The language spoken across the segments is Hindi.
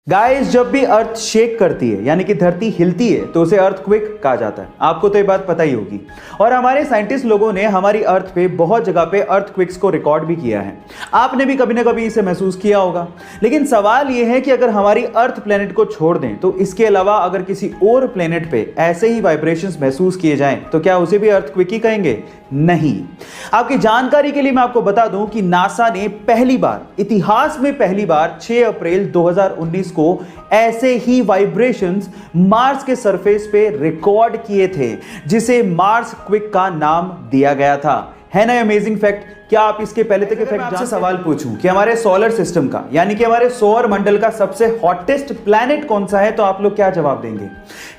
गाइस, जब भी अर्थ शेक करती है यानी कि धरती हिलती है तो उसे अर्थक्वेक कहा जाता है। आपको तो ये बात पता ही होगी। और हमारे साइंटिस्ट लोगों ने हमारी अर्थ पे बहुत जगह पे अर्थक्वेक्स को रिकॉर्ड भी किया है। आपने भी कभी ना कभी इसे महसूस किया होगा। लेकिन सवाल ये है कि अगर हमारी अर्थ प्लेनेट को छोड़ दें तो इसके अलावा अगर किसी और प्लेनेट पे ऐसे ही वाइब्रेशंस महसूस किए जाएं तो क्या उसे भी अर्थक्वेक ही कहेंगे? नहीं। आपकी जानकारी के लिए मैं आपको बता दूं कि नासा ने पहली बार, इतिहास में पहली बार 6 अप्रैल 2019 को ऐसे ही वाइब्रेशंस मार्स के सरफेस पे रिकॉर्ड किए थे, जिसे मार्स क्विक का नाम दिया गया था। है ना अमेजिंग फैक्ट? क्या आप इसके पहले तक फैक्ट आपसे सवाल पूछूं कि हमारे सोलर सिस्टम का यानी कि हमारे सौर मंडल का सबसे हॉटेस्ट प्लैनेट कौन सा है, तो आप लोग क्या जवाब देंगे?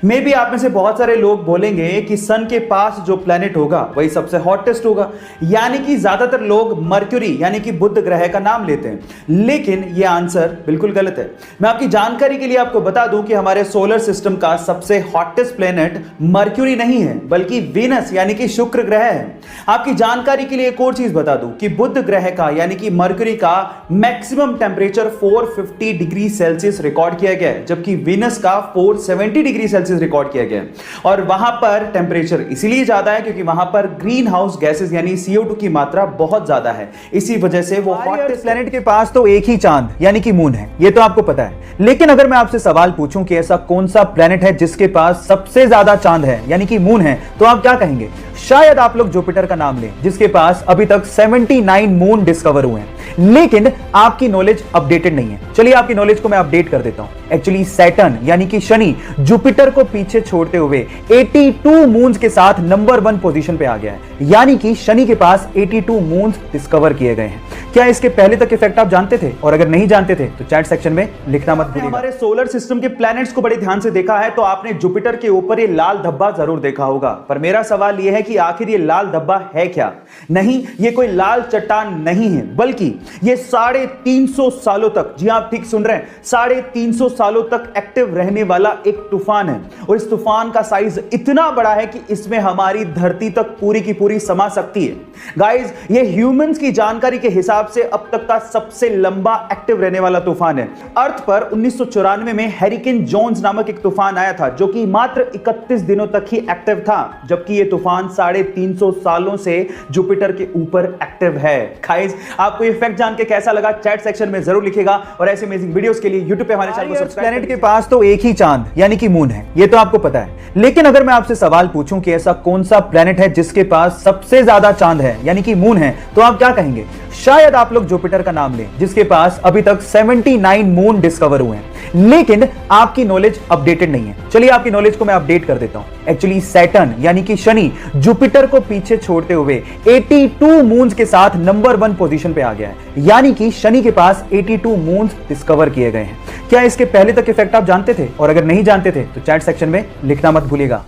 मे बी आप में से बहुत सारे लोग बोलेंगे कि सन के पास जो प्लैनेट होगा वही सबसे हॉटेस्ट होगा, यानी कि ज्यादातर लोग मर्क्यूरी यानी कि बुध ग्रह का नाम लेते हैं। लेकिन यह आंसर बिल्कुल गलत है। मैं आपकी जानकारी के लिए आपको बता दूं कि हमारे सोलर सिस्टम का सबसे हॉटेस्ट प्लैनेट मर्क्यूरी नहीं है बल्कि वीनस यानी कि शुक्र ग्रह है। आपकी जानकारी के लिए एक और चीज बता दूं कि बुध ग्रह का यानी कि मर्क्यूरी का maximum temperature 450 degree Celsius record किया गया है, जबकि वीनस का 470 डिग्री सेल्सियस रिकॉर्ड किया गया है। और वहां पर टेंपरेचर इसीलिए ज्यादा है क्योंकि वहां पर ग्रीन हाउस गैसेस यानी CO2 की मात्रा बहुत ज्यादा है। इसी वजह से वो हॉटेस्ट प्लैनेट के पास तो एक ही चांद यानी कि मून है, ये तो आपको पता है। लेकिन अगर मैं आपसे सवाल पूछूं कि ऐसा कौन सा प्लैनेट है जिसके पास सबसे ज्यादा चांद है यानी कि मून है, तो आप क्या कहेंगे? शायद आप लोग जुपिटर का नाम लें, जिसके पास अभी तक 79 मून डिस्कवर हुए हैं। लेकिन आपकी नॉलेज अपडेटेड नहीं है। चलिए आपकी नॉलेज को मैं अपडेट कर देता हूं। एक्चुअली सैटर्न यानी कि शनि जुपिटर को पीछे छोड़ते हुए 82 मून्स के साथ नंबर 1 पोजीशन पे आ गया है, यानी कि शनि के पास 82 मून्स डिस्कवर किए गए हैं। क्या इसके पहले तक इफेक्ट आप जानते थे? और अगर नहीं जानते थे तो चैट सेक्शन में लिखना मत भूलिएगा। हमारे सोलर सिस्टम के प्लैनेट्स को बड़े ध्यान से देखा है तो आपने जुपिटर के ऊपर ये लाल धब्बा जरूर देखा होगा। पर मेरा सवाल यह है कि आखिर ये लाल धब्बा है क्या? नहीं, ये कोई लाल चट्टान नहीं है, बल्कि ये 350 सालों तक, जी आप ठीक सुन रहे हैं, 350 सालों तक एक्टिव रहने वाला एक तूफान है। और इस तूफान का साइज इतना बड़ा है कि इसमें हमारी धरती तक पूरी की पूरी समा सकती है। गाइस, ये ह्यूमंस की जानकारी के हिसाब से अब तक का सबसे लंबा एक्टिव रहने वाला तूफान है। अर्थ पर 1994 में हैरिकेन जोन्स नामक एक तूफान आया था, जो कि मात्र 31 दिनों तक ही एक्टिव था, जबकि यह तूफान 350 सालों से जुपिटर के ऊपर एक्टिव है। गाइस, आपको ये फैक्ट जान के कैसा लगा? चैट सेक्शन में जरूर लिखेगा। और ऐसे अमेजिंग वीडियोस के लिए YouTube पे हमारे चैनल को सब्सक्राइब। प्लैनेट के पास तो एक ही चांद यानी कि मून है, ये तो आपको पता है। लेकिन अगर मैं आपसे सवाल पूछूं कि ऐसा कौन सा प्लैनेट है जिसके पास सबसे ज्यादा चांद है यानी कि मून है, तो आप क्या कहेंगे? शायद आप लोग जुपिटर का नाम लें, जिसके पास अभी तक 79 मून डिस्कवर हुए हैं। लेकिन आपकी नॉलेज अपडेटेड नहीं है। चलिए आपकी नॉलेज को मैं अपडेट कर देता हूं। एक्चुअली सैटर्न यानी कि शनि जुपिटर को पीछे छोड़ते हुए 82 मून्स के साथ नंबर 1 पोजीशन पे आ गया है, यानी कि शनि के पास 82 मून्स डिस्कवर किए गए हैं। क्या इसके पहले तक इफेक्ट आप जानते थे? और अगर नहीं जानते थे तो चैट सेक्शन में लिखना मत भूलिएगा।